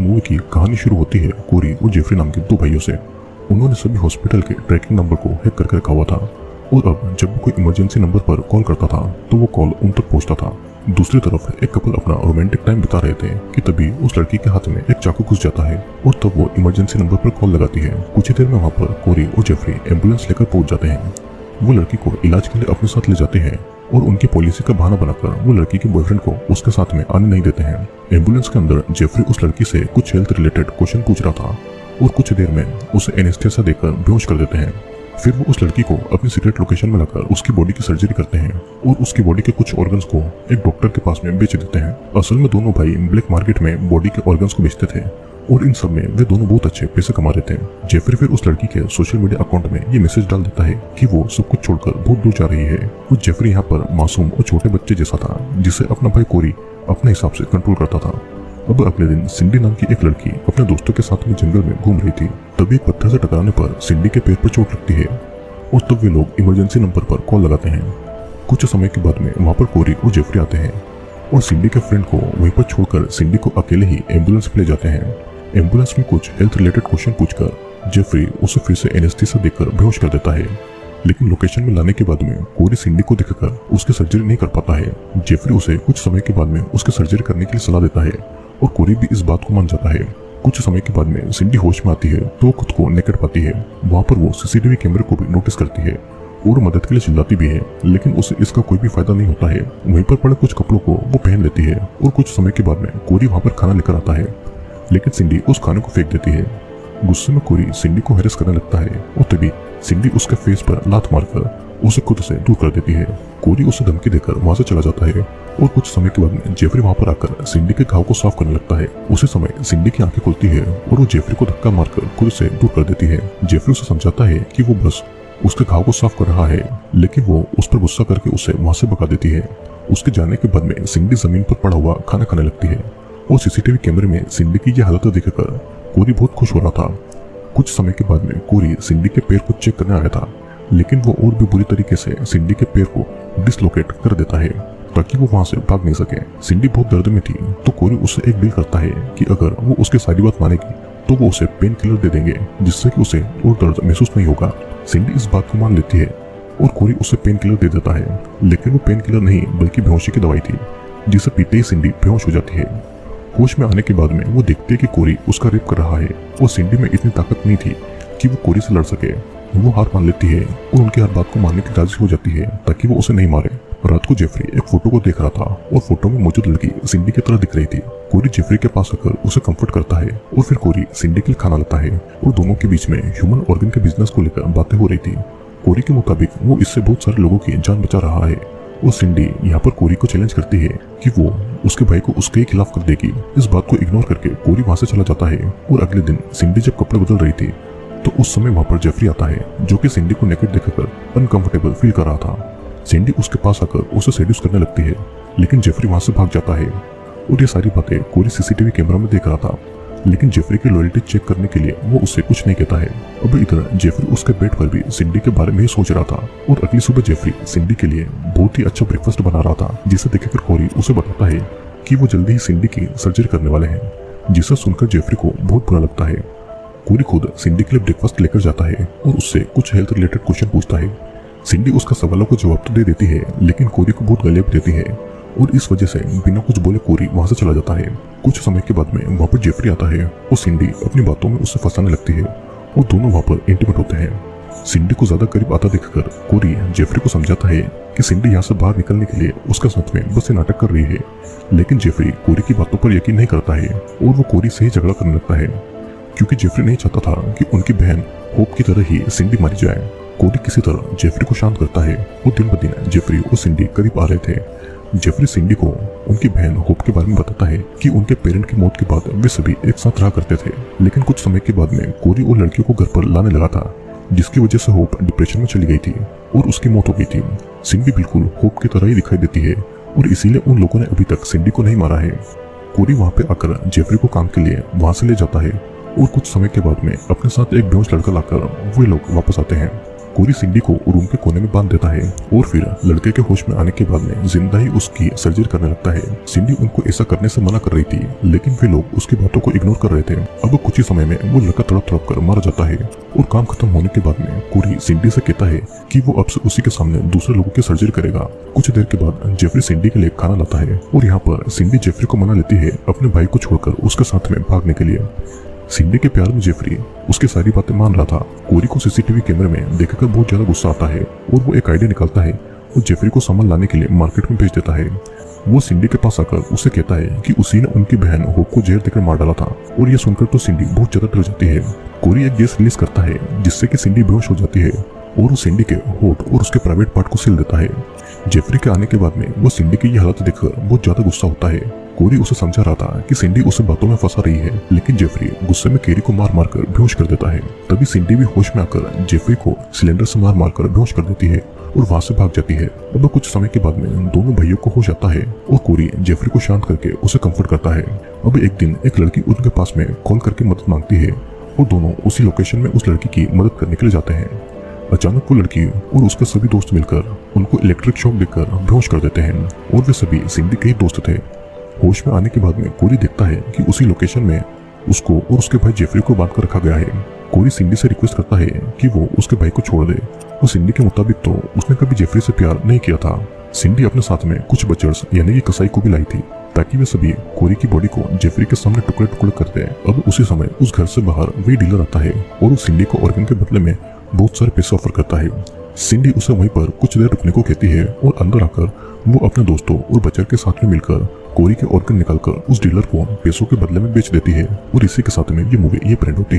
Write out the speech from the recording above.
Movie की कहानी शुरू होती है कोरी और जेफरी नाम के दो भाइयों से। उन्होंने सभी हॉस्पिटल के ट्रैकिंग नंबर को हैक करके रखा हुआ था और अब जब भी कोई इमरजेंसी नंबर पर कॉल करता था तो वो कॉल उन तक पहुंचता था। दूसरी तरफ एक कपल अपना रोमांटिक टाइम बिता रहे थे कि तभी उस लड़की के हाथ में एक चाकू घुस जाता है और तब वो इमरजेंसी नंबर पर कॉल लगाती है। कुछ ही देर में वहाँ पर कोरी और जेफरी एम्बुलेंस लेकर पहुंच जाते हैं। वो लड़की को इलाज के लिए अपने साथ ले जाते हैं और उनकी पॉलिसी का बहाना बनाकर वो लड़की के बॉयफ्रेंड को उसके साथ में आने नहीं देते हैं। एम्बुलेंस के अंदर जेफरी उस लड़की से कुछ हेल्थ रिलेटेड क्वेश्चन पूछ रहा था और कुछ देर में उसे एनेस्थेसिया देकर बेहोश कर देते हैं। फिर वो उस लड़की को अपनी सीक्रेट लोकेशन में लाकर उसकी बॉडी की सर्जरी करते हैं और उसकी बॉडी के कुछ ऑर्गन्स को एक डॉक्टर के पास में बेच देते हैं। असल में दोनों भाई ब्लैक मार्केट में बॉडी के ऑर्गन्स को बेचते थे और इन सब में वे दोनों बहुत अच्छे पैसे कमा रहे थे। जेफरी फिर उस लड़की के सोशल मीडिया अकाउंट में ये मैसेज डाल देता है कि वो सब कुछ छोड़कर बहुत दूर जा रही है। कुछ जेफरी यहाँ पर मासूम और छोटे बच्चे जैसा था जिसे अपना भाई कोरी अपने हिसाब से कंट्रोल करता था। अब अगले दिन सिंडी नाम की एक लड़की अपने दोस्तों के साथ में जंगल में घूम रही थी। तभी एक पत्थर से टकराने पर सिंडी के पैर पर चोट लगती है और तब वे लोग इमरजेंसी नंबर पर कॉल लगाते हैं। कुछ समय के बाद में वहाँ पर कोरी और जेफरी आते हैं और सिंडी के फ्रेंड को वहीं पर छोड़कर सिंडी को अकेले ही एम्बुलेंस पे ले जाते हैं। एम्बुलेंस में कुछ हेल्थ रिलेटेड क्वेश्चन पूछकर जेफरी उसे फिर से एनेस्थीसिया देकर बेहोश कर देता है। लेकिन लोकेशन में लाने के बाद में कोरी सिंडी को देखकर उसकी सर्जरी नहीं कर पाता है। जेफरी उसे कुछ समय के बाद में उसकी सर्जरी करने के लिए सलाह देता है और कोरी भी इस बात को मान जाता है। कुछ समय के बाद में सिंडी होश में आती है तो खुद को नेकेड पाती है। वहाँ पर वो सीसीटीवी कैमरे को भी नोटिस करती है और मदद के लिए चिल्लाती भी है, लेकिन उसे इसका कोई भी फायदा नहीं होता है। वहीं पर पड़े कुछ कपड़ों को वो पहन लेती है और कुछ समय के बाद में कोरी वहाँ पर खाना लेकर आता है, लेकिन सिंडी उस खाने को फेंक देती है। गुस्से में कोरी सिंडी को हैरेस करने लगता है और तभी सिंडी उसके फेस पर लात मारकर उसे खुद से दूर कर देती है। कोरी उसे धमकी देकर वहां से चला जाता है और कुछ समय के बाद में जेफरी वहां पर आकर सिंडी के घाव को साफ करने लगता है। उसी समय सिंडी की आंखें खुलती है और वो जेफरी को धक्का मारकर खुद से दूर कर देती है। जेफरी उसे समझाता है कि वो बस उसके घाव को साफ कर रहा है, लेकिन वो उस पर गुस्सा करके उसे वहां से भगा देती है। उसके जाने के बाद में सिंडी जमीन पर पड़ा हुआ खाना खाने लगती है और सीसीटीवी कैमरे में सिंडी की यह हालत देखकर कोरी बहुत खुश हो रहा था। कुछ समय के बाद में कोरी सिंडी के पैर को चेक करने आया था, लेकिन वो और भी बुरी तरीके से सिंडी के पैर को डिसलोकेट कर देता है ताकि वो वहां से भाग नहीं सके। सिंडी बहुत दर्द में थी तो कोरी उससे एक डील करता है कि अगर वो उसकी सारी बात मानेगी तो वो उसे पेन किलर दे देंगे जिससे कि उसे और दर्द महसूस नहीं होगा। सिंडी इस बात को मान लेती है और कोरी उसे पेन किलर दे देता है, लेकिन वो पेन किलर नहीं बल्कि बेहोशी की दवाई थी जिसे पीते ही सिंडी बेहोश हो जाती है। होश में आने के बाद में वो देखती है कि कोरी उसका रेप कर रहा है और सिंडी में इतनी ताकत नहीं थी कि वो कोरी से लड़ सके। वो हार मान लेती है और उनकी हर बात को मानने की राजी हो जाती है ताकि वो उसे नहीं मारे। रात को जेफरी एक फोटो को देख रहा था और फोटो में मौजूद लड़की सिंडी की तरह दिख रही थी। कोरी जेफरी के पास आकर उसे कंफर्ट करता है और फिर कोरी सिंडी के लिए खाना लाता है और दोनों के बीच में ह्यूमन ऑर्गन के बिजनेस को लेकर बातें हो रही थी। कोरी के मुताबिक वो इससे बहुत सारे लोगों की जान बचा रहा है और सिंडी यहाँ पर कोरी को चैलेंज करती है कि वो उसके भाई को उसके खिलाफ कर देगी। इस बात को इग्नोर करके कोरी वहां से चला जाता है और अगले दिन सिंडी जब कपड़े बदल रही थी तो उस समय वहां पर जेफरी आता है जो कि सिंडी को नेकेड देखकर अनकंफर्टेबल फील कर रहा था। सिंडी उसके पास आकर उसे सेड्यूस करने लगती है, लेकिन जेफरी वहां से भाग जाता है और ये सारी बातें कोरी सीसीटीवी कैमरा में देख रहा था, लेकिन जेफरी की लॉयल्टी चेक करने के लिए वो उससे कुछ नहीं कहता है। अब इधर जेफरी उसके बेड पर भी सिंडी के बारे में ही सोच रहा था और अगली सुबह जेफरी सिंडी के लिए बहुत ही अच्छा ब्रेकफास्ट बना रहा था, जिसे देखकर कोरी उसे बताता है कि वो जल्दी ही सिंडी की सर्जरी करने वाले हैं, जिसे सुनकर जेफरी को बहुत बुरा लगता है। कोरी खुद सिंडी के लिए ब्रेकफास्ट लेकर जाता है और उससे कुछ हेल्थ रिलेटेड क्वेश्चन पूछता है। सिंडी उसका सवालों को जवाब तो दे देती है, लेकिन कोरी को बहुत गालियां भी देती है और इस वजह से बिना कुछ बोले कोरी वहां से चला जाता है। कुछ समय के बाद में वहां पर जेफरी आता है और सिंडी अपनी बातों में उससे फंसाने लगती है और दोनों वहां पर इंटीमेट होते हैं। सिंडी को ज्यादा करीब आता देखकर कोरी जेफरी को समझाता है कि सिंडी यहाँ से बाहर निकलने के लिए उसका साथ में बस से नाटक कर रही है, लेकिन जेफरी कोरी की बातों पर यकीन नहीं करता है और वो कोरी से ही झगड़ा करने लगता है क्योंकि जेफरी नहीं चाहता था कि उनकी बहन होप की तरह ही सिंडी मारी जाए। कोरी किसी तरह जेफरी को शांत करता है और दिन ब दिन जेफरी और सिंडी करीब आ रहे थे। जेफरी सिंडी को उनकी बहन होप के बारे में बताता है कि उनके पेरेंट की मौत के बाद वे सभी एक साथ रहा करते थे, लेकिन कुछ समय के बाद में कोरी और लड़कियों को घर पर लाने लगा था, जिसकी वजह से होप डिप्रेशन में चली गई थी और उसकी मौत हो गई थी। सिंडी बिल्कुल होप की तरह ही दिखाई देती है और इसीलिए उन लोगों ने अभी तक सिंडी को नहीं मारा है। कोरी वहाँ पे आकर जेफरी को काम के लिए वहां से ले जाता है और कुछ समय के बाद में अपने साथ एक बेहोश लड़का लाकर वे लोग वापस आते हैं। कोरी सिंडी को रूम के कोने में बांध देता है और फिर लड़के के होश में आने के बाद में जिंदा ही उसकी सर्जरी करने लगता है। सिंडी उनको ऐसा करने से मना कर रही थी, लेकिन वे लोग उसकी बातों को इग्नोर कर रहे थे। अब कुछ ही समय में वो लड़का तड़प तड़प कर मारा जाता है और काम खत्म होने के बाद में कोरी सिंडी से कहता है कि वो अब से उसी के सामने दूसरे लोगों की सर्जरी करेगा। कुछ देर के बाद जेफरी सिंडी के लिए खाना लाता है और यहाँ पर सिंडी जेफरी को मना लेती है अपने भाई को छोड़कर उसके साथ में भागने के लिए। सिंडी के प्यार में जेफरी उसकी सारी बातें मान रहा था। कोरी को सीसीटीवी कैमरे में देखकर बहुत ज्यादा गुस्सा आता है और वो एक आइडिया निकालता है और जेफरी को सामान लाने के लिए मार्केट में भेज देता है। वो सिंडी के पास आकर उसे कहता है कि उसी ने उनकी बहन होप को जहर देकर मार डाला था और ये सुनकर तो सिंडी बहुत ज्यादा डर जाती है। कोरी एक गैस रिलीज करता है जिससे कि सिंडी बेहोश हो जाती है और वो सिंडी के होठ और उसके प्राइवेट पार्ट को सील देता है। जेफरी के आने के बाद में वो सिंडी की यह हालत देखकर बहुत ज्यादा गुस्सा होता है। कोरी उसे समझा रहा था कि सिंडी उसे बातों में फंसा रही है, लेकिन जेफरी गुस्से में केरी को मार मार कर बेहोश कर देता है। तभी सिंडी भी होश में आकर जेफरी को सिलेंडर से मार मार कर बेहोश कर देती है और वहां से भाग जाती है। अब कुछ समय के बाद में दोनों भाइयों को होश आता है और कोरी जेफरी को शांत करके उसे कंफर्ट करता है। अब एक दिन एक लड़की उनके पास में कॉल करके मदद मांगती है और दोनों उसी लोकेशन में उस लड़की की मदद करने के लिए जाते हैं। अचानक वो लड़की और उसके सभी दोस्त मिलकर उनको इलेक्ट्रिक शॉक देकर बेहोश कर देते हैं और वे सभी सिंडी के ही दोस्त थे। होश में आने के बाद में कोरी देखता है कि उसी लोकेशन में उसको और उसके भाई जेफरी को बांध कर रखा गया है। कोरी सिंडी से रिक्वेस्ट करता है कि वो उसके भाई को छोड़ दे और सिंडी के मुताबिक तो उसने कभी जेफरी से प्यार नहीं किया था। सिंडी अपने साथ में कुछ बचर्स यानी कि कसाई को भी लाई थी ताकि वे सभी कोरी की बॉडी को जेफरी के सामने टुकड़े टुकड़े कर दे। अब उसी समय उस घर से बाहर वही डीलर आता है और उस सिंडी को ऑर्गन के बदले में बहुत सारे पैसे ऑफर करता है। सिंडी उसे वहीं पर कुछ देर रुकने को कहती है और अंदर आकर वो अपने दोस्तों और बचर के साथ में मिलकर कोरी के ऑर्गन निकालकर उस डीलर को पैसों के बदले में बेच देती है। और इसी के साथ में ये मूवी ये प्रिंट होती है।